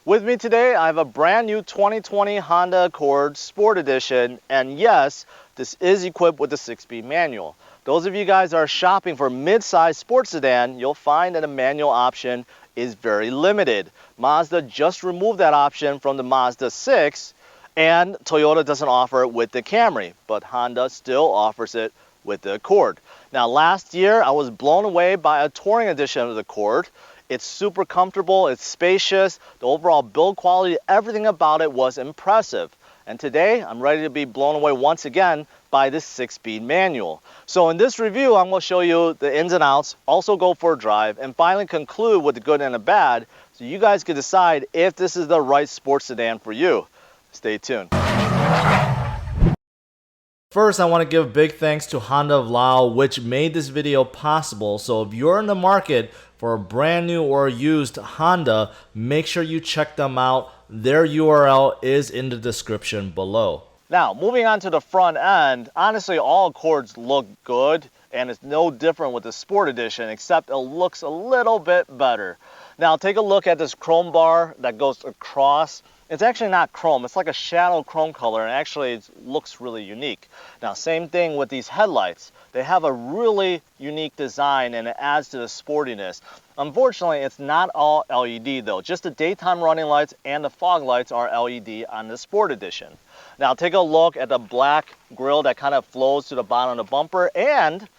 With me today, I have a brand new 2020 Honda Accord Sport Edition, and yes, this is equipped with a 6-speed manual. Those of you guys that are shopping for mid-size sports sedan, you'll find that a manual option is very limited. Mazda just removed that option from the Mazda 6, and Toyota doesn't offer it with the Camry, but Honda still offers it with the Accord. Now, last year, I was blown away by a touring edition of the Accord. It's super comfortable, it's spacious, the overall build quality, everything about it was impressive. And today, I'm ready to be blown away once again by this 6-speed manual. So in this review, I'm going to show you the ins and outs, also go for a drive, and finally conclude with the good and the bad, so you guys can decide if this is the right sports sedan for you. Stay tuned. First, I want to give a big thanks to Honda of Laos, which made this video possible. So if you're in the market for a brand new or used Honda, make sure you check them out. Their URL is in the description below. Now, moving on to the front end, honestly, all Accords look good, and it's no different with the Sport Edition, except it looks a little bit better. Now, take a look at this chrome bar that goes across. It's actually not chrome, it's like a shadow chrome color, and actually it looks really unique. Now, same thing with these headlights. They have a really unique design and it adds to the sportiness. Unfortunately, it's not all LED though. Just the daytime running lights and the fog lights are LED on the Sport Edition. Now, take a look at the black grille that kind of flows to the bottom of the bumper, and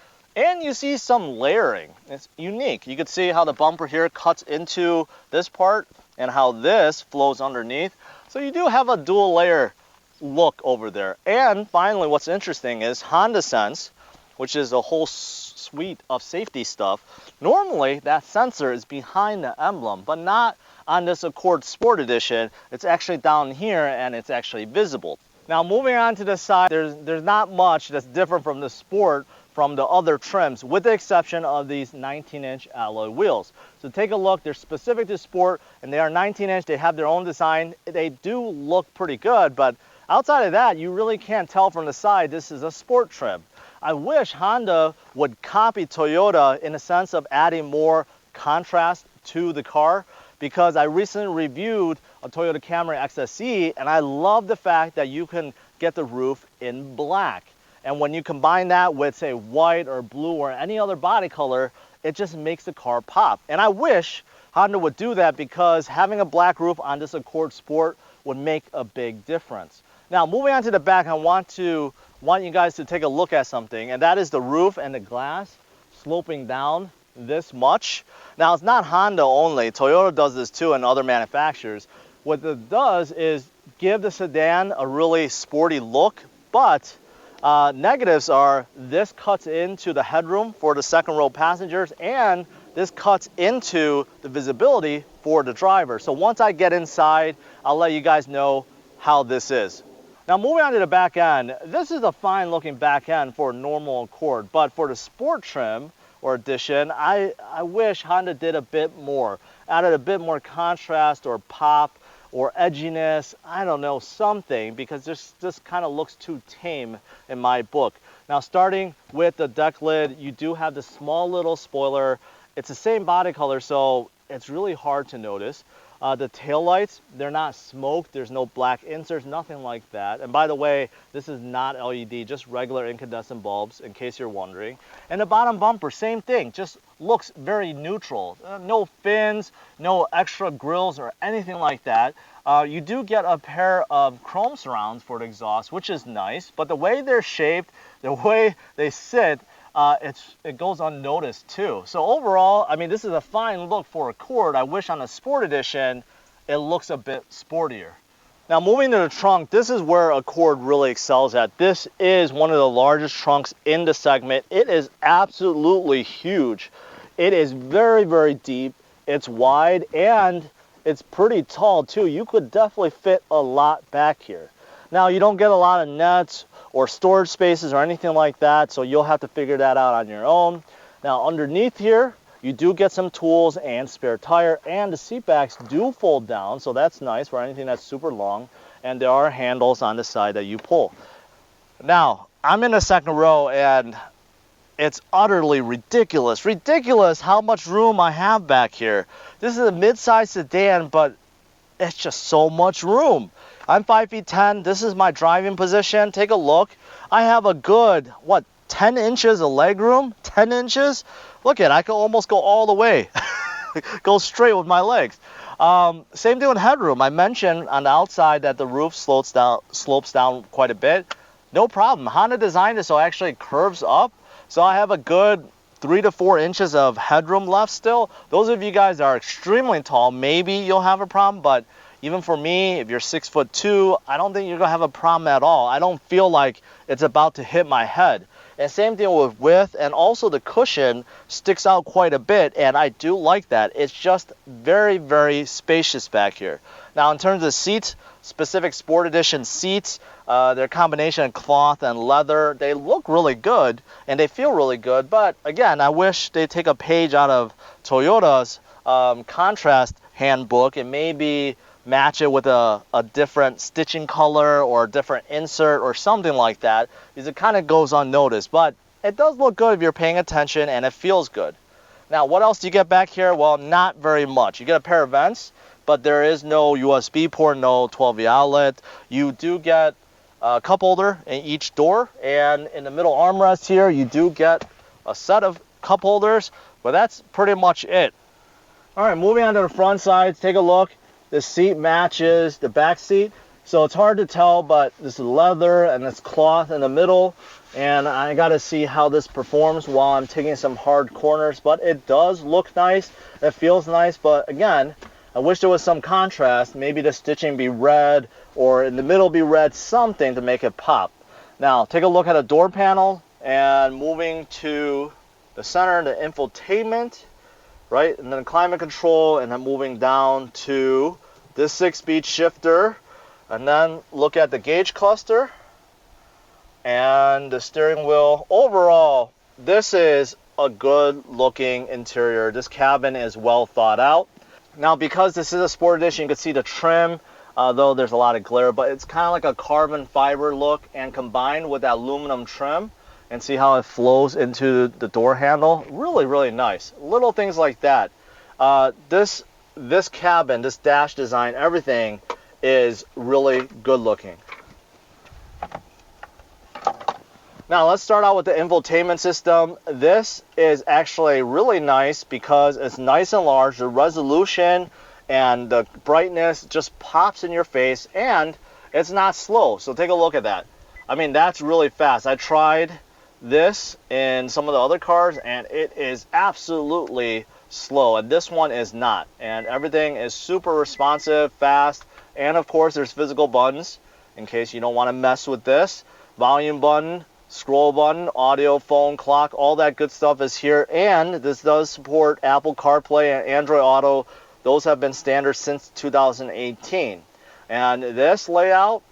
you see some layering. It's unique. You can see how the bumper here cuts into this part and how this flows underneath. So you do have a dual layer look over there. And finally, what's interesting is Honda Sense, which is a whole suite of safety stuff. Normally, that sensor is behind the emblem, but not on this Accord Sport Edition. It's actually down here and it's actually visible. Now, moving on to the side, there's not much that's different from the Sport from the other trims, with the exception of these 19-inch alloy wheels. So take a look, they're specific to Sport, and they are 19-inch, they have their own design. They do look pretty good, but outside of that, you really can't tell from the side this is a Sport trim. I wish Honda would copy Toyota in the sense of adding more contrast to the car, because I recently reviewed a Toyota Camry XSE, and I love the fact that you can get the roof in black. And when you combine that with, say, white or blue or any other body color, it just makes the car pop. And I wish Honda would do that, because having a black roof on this Accord Sport would make a big difference. Now, moving on to the back, I want you guys to take a look at something, and that is the roof and the glass sloping down this much. Now, it's not Honda only. Toyota does this too, and other manufacturers. What it does is give the sedan a really sporty look, but negatives are this cuts into the headroom for the second row passengers, and this cuts into the visibility for the driver. So once I get inside, I'll let you guys know how this is. Now, moving on to the back end, this is a fine looking back end for a normal Accord, but for the Sport trim or edition, I wish Honda did a bit more, added a bit more contrast or pop or edginess, I don't know, something, because this kind of looks too tame in my book. Now, starting with the deck lid, you do have the small little spoiler. It's the same body color, so it's really hard to notice. The taillights, they're not smoked, there's no black inserts, nothing like that. And by the way, this is not LED, just regular incandescent bulbs, in case you're wondering. And the bottom bumper, same thing, just looks very neutral. No fins, no extra grills or anything like that. You do get a pair of chrome surrounds for the exhaust, which is nice, but the way they're shaped, the way they sit, it goes unnoticed too. So overall, I mean, this is a fine look for Accord. I wish on the Sport Edition, it looks a bit sportier. Now, moving to the trunk, this is where Accord really excels at. This is one of the largest trunks in the segment. It is absolutely huge. It is very, very deep. It's wide and it's pretty tall too. You could definitely fit a lot back here. Now, you don't get a lot of nuts or storage spaces or anything like that, so you'll have to figure that out on your own. Now, underneath here, you do get some tools and spare tire, and the seat backs do fold down, so that's nice for anything that's super long, and there are handles on the side that you pull. Now, I'm in the second row, and it's utterly ridiculous how much room I have back here. This is a mid-size sedan, but it's just so much room. I'm 5'10". This is my driving position. Take a look. I have a good, what, 10 inches of leg room? 10 inches? Look at it, I can almost go all the way. Go straight with my legs. Same thing with headroom. I mentioned on the outside that the roof slopes down quite a bit. No problem. Honda designed it so it actually curves up. So I have a good 3 to 4 inches of headroom left still. Those of you guys that are extremely tall, maybe you'll have a problem, but even for me, if you're 6'2", I don't think you're gonna have a problem at all. I don't feel like it's about to hit my head. And same thing with width, and also the cushion sticks out quite a bit, and I do like that. It's just very, very spacious back here. Now in terms of seats, specific Sport Edition seats, they're a combination of cloth and leather. They look really good, and they feel really good, but again, I wish they'd take a page out of Toyota's contrast handbook and maybe match it with a different stitching color or a different insert or something like that, because it kind of goes unnoticed. But it does look good if you're paying attention, and it feels good. Now, what else do you get back here? Well, not very much. You get a pair of vents, but there is no USB port, no 12V outlet. You do get a cup holder in each door, and in the middle armrest here, you do get a set of cup holders, but that's pretty much it. All right, moving on to the front sides, take a look. The seat matches the back seat, so it's hard to tell, but this is leather and it's cloth in the middle, and I got to see how this performs while I'm taking some hard corners. But it does look nice, it feels nice, but again, I wish there was some contrast. Maybe the stitching be red, or in the middle be red, something to make it pop. Now take a look at the door panel, and moving to the center, the infotainment, right, and then climate control, and then moving down to this 6-speed shifter, and then look at the gauge cluster and the steering wheel. Overall, this is a good looking interior. This cabin is well thought out. Now, because this is a Sport Edition, you can see the trim, though there's a lot of glare, but it's kind of like a carbon fiber look, and combined with that aluminum trim, and see how it flows into the door handle. Really, really nice. Little things like that. This cabin, this dash design, everything is really good looking. Now let's start out with the infotainment system. This is actually really nice because it's nice and large. The resolution and the brightness just pops in your face, and it's not slow. So take a look at that. I mean, that's really fast. I tried this in some of the other cars, and it is absolutely slow, and this one is not. And everything is super responsive, fast, and of course there's physical buttons in case you don't want to mess with this. Volume button, scroll button, audio, phone, clock, all that good stuff is here. And this does support Apple CarPlay and Android Auto. Those have been standard since 2018. And this layout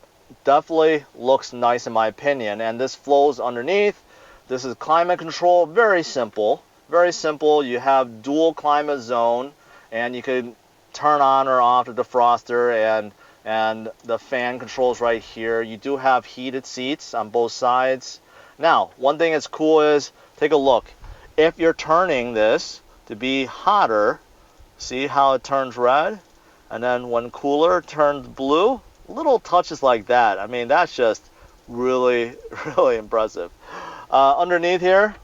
definitely looks nice in my opinion, and this flows underneath. This is climate control, very simple, very simple. You have dual climate zone, and you can turn on or off the defroster, and the fan controls right here. You do have heated seats on both sides. Now, one thing that's cool is, take a look. If you're turning this to be hotter, see how it turns red? And then when cooler, it turns blue. Little touches like that. I mean, that's just really, really impressive. Underneath here,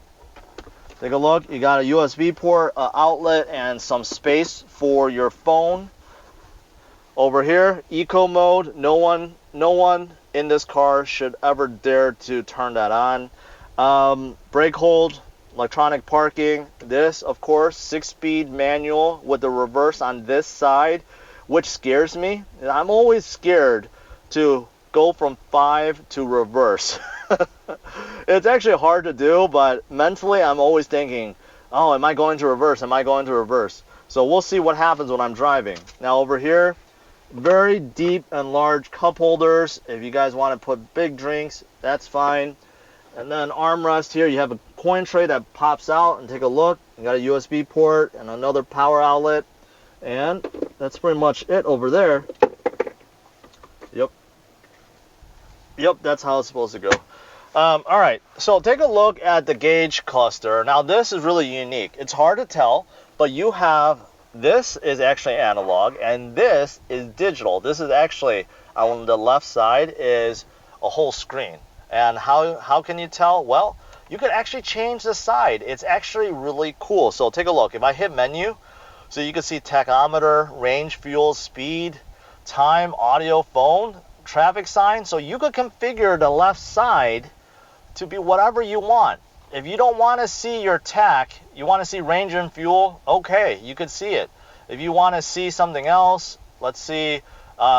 take a look. You got a USB port, outlet, and some space for your phone. Over here, eco mode. No one in this car should ever dare to turn that on. Brake hold, electronic parking. This, of course, 6-speed manual with the reverse on this side, which scares me. I'm always scared to go from 5 to reverse. It's actually hard to do, but mentally I'm always thinking, oh, am I going to reverse? Am I going to reverse? So we'll see what happens when I'm driving. Now over here, very deep and large cup holders. If you guys want to put big drinks, that's fine. And then armrest here, you have a coin tray that pops out, and take a look. You got a USB port and another power outlet. And that's pretty much it over there. Yep, that's how it's supposed to go. All right, so take a look at the gauge cluster. Now this is really unique. It's hard to tell, but you have this is actually analog and this is digital. This is actually, on the left side is a whole screen. And how can you tell? Well, you could actually change the side. It's actually really cool. So take a look. If I hit menu, so you can see tachometer, range, fuel, speed, time, audio, phone, traffic sign. So you could configure the left side to be whatever you want. If you don't want to see your tach, you want to see range and fuel, okay, you could see it. If you want to see something else, let's see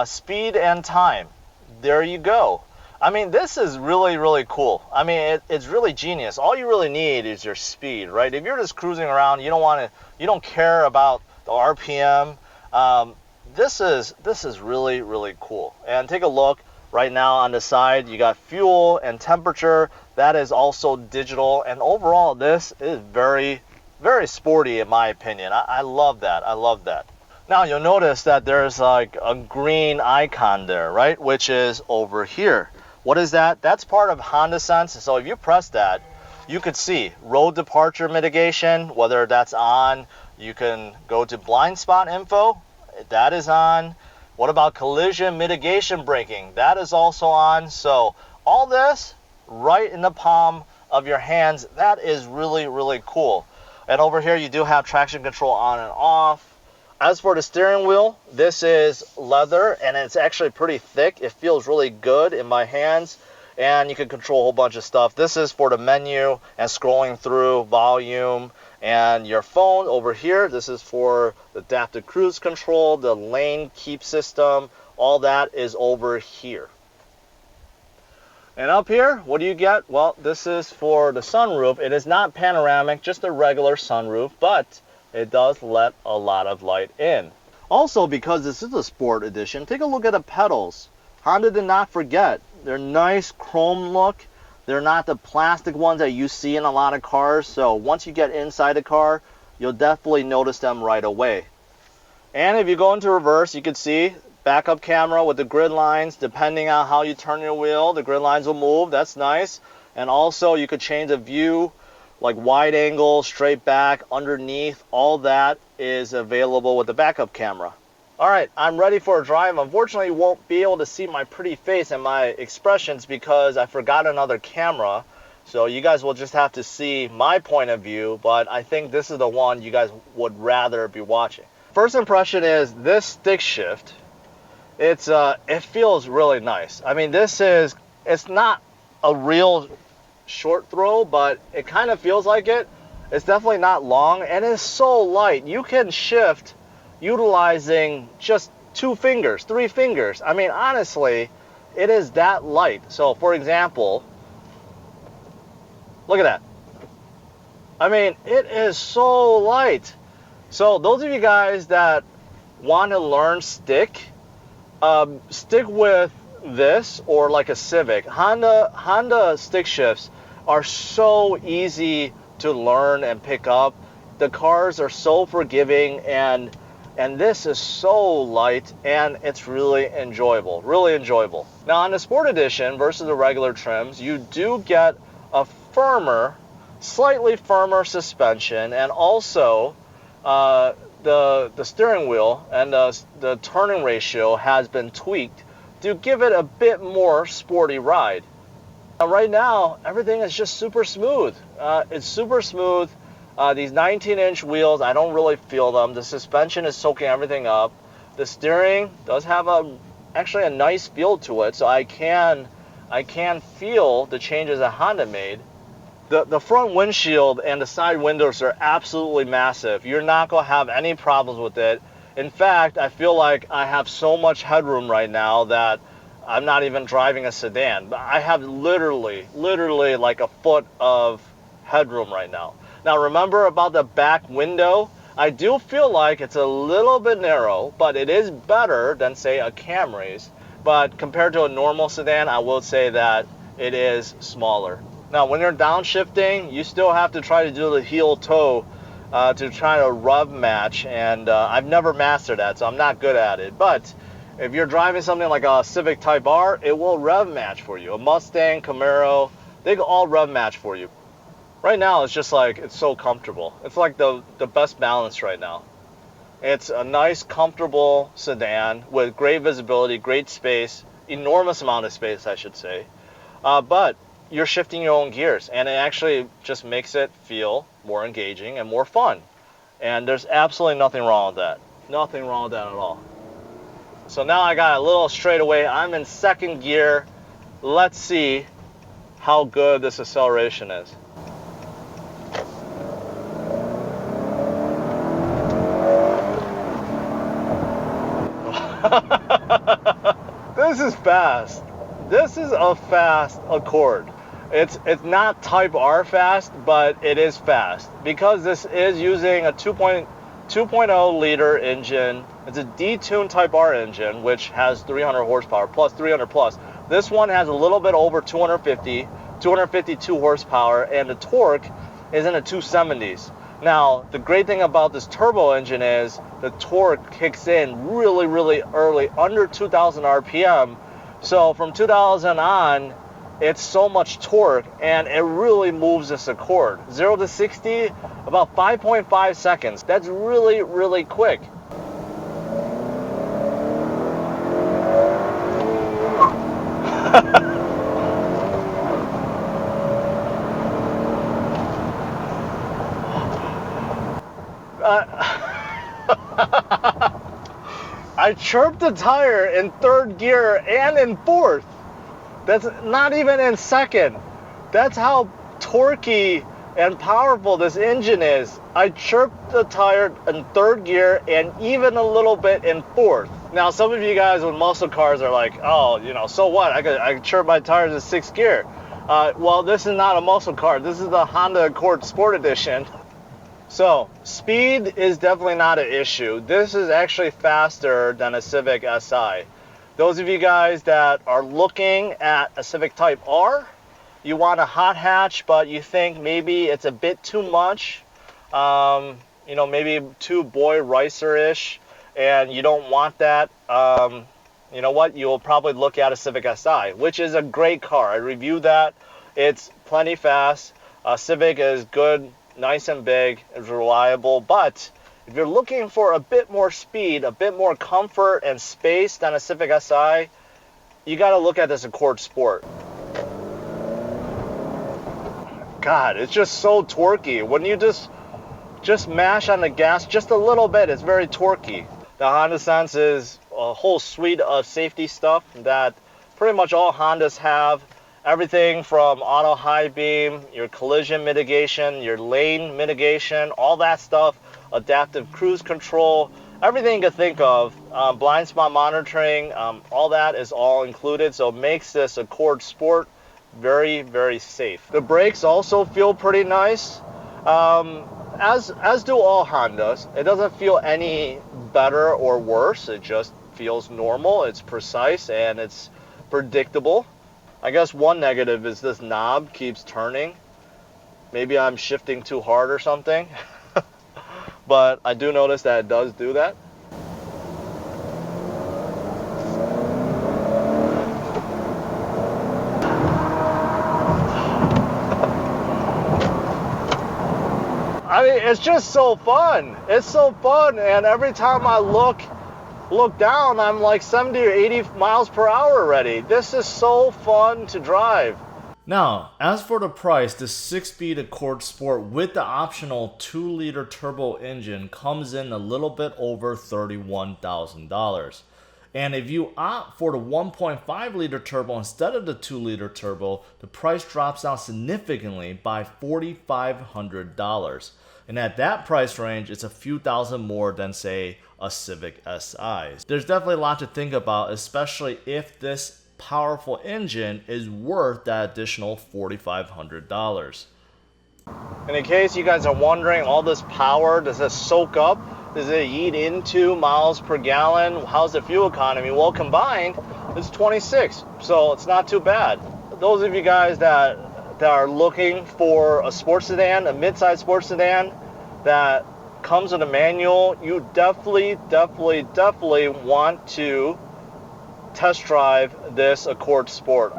speed and time. There you go. I mean, this is really, really cool. I mean, it's really genius. All you really need is your speed, right? If you're just cruising around, you don't care about the RPM. This is really, really cool. And take a look. Right now on the side, you got fuel and temperature. That is also digital. And overall, this is very, very sporty in my opinion. I love that. I love that. Now you'll notice that there's like a green icon there, right? Which is over here. What is that? That's part of Honda Sense. So if you press that, you could see road departure mitigation, whether that's on. You can go to blind spot info. That is on. What about collision mitigation braking? That is also on. So all this right in the palm of your hands. That is really, really cool. And over here you do have traction control on and off. As for the steering wheel, this is leather and it's actually pretty thick. It feels really good in my hands and you can control a whole bunch of stuff. This is for the menu and scrolling through volume and your phone over here. This is for the adaptive cruise control, the lane keep system. All that is over here. And up here, what do you get? Well, this is for the sunroof. It is not panoramic, just a regular sunroof, but it does let a lot of light in. Also, because this is a sport edition, take a look at the pedals. Honda did not forget. They're nice chrome look. They're not the plastic ones that you see in a lot of cars. So once you get inside the car, you'll definitely notice them right away. And if you go into reverse, you can see backup camera with the grid lines. Depending on how you turn your wheel, the grid lines will move. That's nice. And also you could change the view, like wide angle, straight back, underneath. All that is available with the backup camera. All right, I'm ready for a drive. Unfortunately, you won't be able to see my pretty face and my expressions because I forgot another camera. So you guys will just have to see my point of view, but I think this is the one you guys would rather be watching. First impression is this stick shift. It feels really nice. I mean, it's not a real short throw, but it kind of feels like it. It's definitely not long and it's so light. You can shift utilizing just 2 fingers, 3 fingers. I mean, honestly, it is that light. So for example, look at that. I mean, it is so light. So those of you guys that want to learn stick with this or like a Civic. Honda stick shifts are so easy to learn and pick up. The cars are so forgiving and this is so light and it's really enjoyable, really enjoyable. Now on the Sport Edition versus the regular trims, you do get a firmer, slightly firmer suspension and also the steering wheel and the turning ratio has been tweaked to give it a bit more sporty ride. Now, right now, everything is just super smooth. It's super smooth. These 19-inch wheels, I don't really feel them. The suspension is soaking everything up. The steering does have actually a nice feel to it, so I can feel the changes that Honda made. The front windshield and the side windows are absolutely massive. You're not going to have any problems with it. In fact, I feel like I have so much headroom right now that I'm not even driving a sedan. But I have literally like a foot of headroom right now. Now remember about the back window? I do feel like it's a little bit narrow, but it is better than say a Camry's. But compared to a normal sedan, I will say that it is smaller. Now when you're downshifting, you still have to try to do the heel toe to try to rev match, and I've never mastered that, so I'm not good at it. But if you're driving something like a Civic Type R, it will rev match for you. A Mustang, Camaro, they can all rev match for you. Right now, it's just like, it's so comfortable. It's like the best balance right now. It's a nice, comfortable sedan with great visibility, great space, enormous amount of space, I should say. But you're shifting your own gears, and it actually just makes it feel more engaging and more fun. And there's absolutely nothing wrong with that. Nothing wrong with that at all. So now I got a little straightaway. I'm in second gear. Let's see how good this acceleration is. This is fast. This is a fast Accord. It's not Type R fast, but it is fast because this is using a 2.0 liter engine. It's a detuned Type R engine, which has 300 horsepower plus 300 plus. This one has a little bit over 252 horsepower, and the torque is in the 270s. Now, the great thing about this turbo engine is the torque kicks in really, really early, under 2,000 RPM. So from 2,000 on, it's so much torque, and it really moves this Accord. 0 to 60, about 5.5 seconds. That's really, really quick. I chirped the tire in third gear and in fourth. That's not even in second. That's how torquey and powerful this engine is. I chirped the tire in third gear and even a little bit in fourth. Now, some of you guys with muscle cars are like, oh, you know, so what? I could chirp my tires in sixth gear. Well, this is not a muscle car. This is the Honda Accord Sport Edition. So, speed is definitely not an issue. This is actually faster than a Civic Si. Those of you guys that are looking at a Civic Type R, you want a hot hatch, but you think maybe it's a bit too much, you know, maybe too boy racer-ish, and you don't want that, you know what, you'll probably look at a Civic Si, which is a great car. I reviewed that. It's plenty fast. Civic is good, nice and big, it's reliable, but if you're looking for a bit more speed, a bit more comfort and space than a Civic Si, you got to look at this Accord Sport. God, it's just so torquey. When you just mash on the gas just a little bit, it's very torquey. The Honda Sense is a whole suite of safety stuff that pretty much all Hondas have. Everything from auto high beam, your collision mitigation, your lane mitigation, all that stuff, adaptive cruise control, everything you can think of, blind spot monitoring, all that is all included. So it makes this Accord Sport very, very safe. The brakes also feel pretty nice, as do all Hondas. It doesn't feel any better or worse. It just feels normal. It's precise and it's predictable. I guess one negative is this knob keeps turning. Maybe I'm shifting too hard or something. But I do notice that it does do that. I mean, it's just so fun. It's so fun, and every time I look down, I'm like 70 or 80 miles per hour already. This is so fun to drive. Now, as for the price, the 6-speed Accord Sport with the optional 2-liter turbo engine comes in a little bit over $31,000. And if you opt for the 1.5-liter turbo instead of the 2-liter turbo, the price drops down significantly by $4,500. And at that price range, it's a few thousand more than, say, a Civic Si. There's definitely a lot to think about, especially if this powerful engine is worth that additional $4,500. And in case you guys are wondering, all this power, does it soak up? Does it eat into miles per gallon? How's the fuel economy? Well, combined, it's 26, so it's not too bad. Those of you guys that are looking for a sports sedan, a mid-size sports sedan that comes with a manual, you definitely want to test drive this Accord Sport.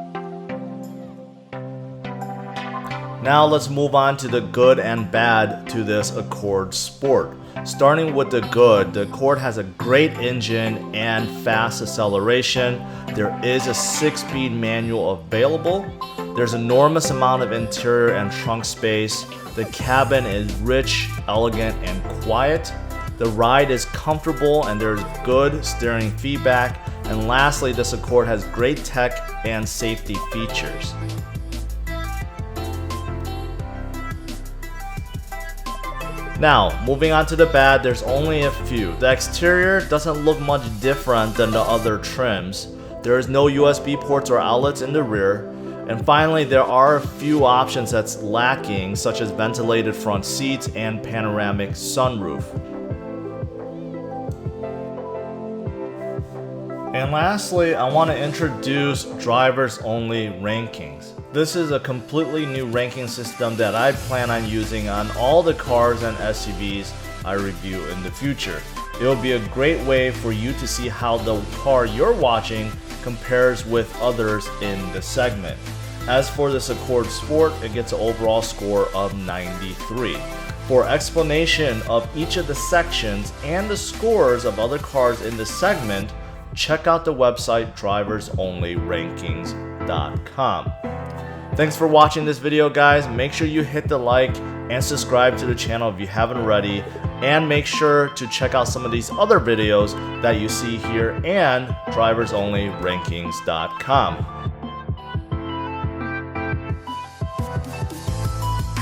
Now let's move on to the good and bad to this Accord Sport. Starting with the good, the Accord has a great engine and fast acceleration. There is a 6-speed manual available. There's enormous amount of interior and trunk space. The cabin is rich, elegant, and quiet. The ride is comfortable and there's good steering feedback. And lastly, this Accord has great tech and safety features. Now, moving on to the bad, there's only a few. The exterior doesn't look much different than the other trims. There is no USB ports or outlets in the rear. And finally, there are a few options that's lacking, such as ventilated front seats and panoramic sunroof. And lastly, I want to introduce drivers only rankings. This is a completely new ranking system that I plan on using on all the cars and SUVs I review in the future. It will be a great way for you to see how the car you're watching compares with others in the segment. As for this Accord Sport, it gets an overall score of 93. For explanation of each of the sections and the scores of other cars in the segment, check out the website driversonlyrankings.com. Thanks for watching this video, guys. Make sure you hit the like and subscribe to the channel if you haven't already, and make sure to check out some of these other videos that you see here and driversonlyrankings.com.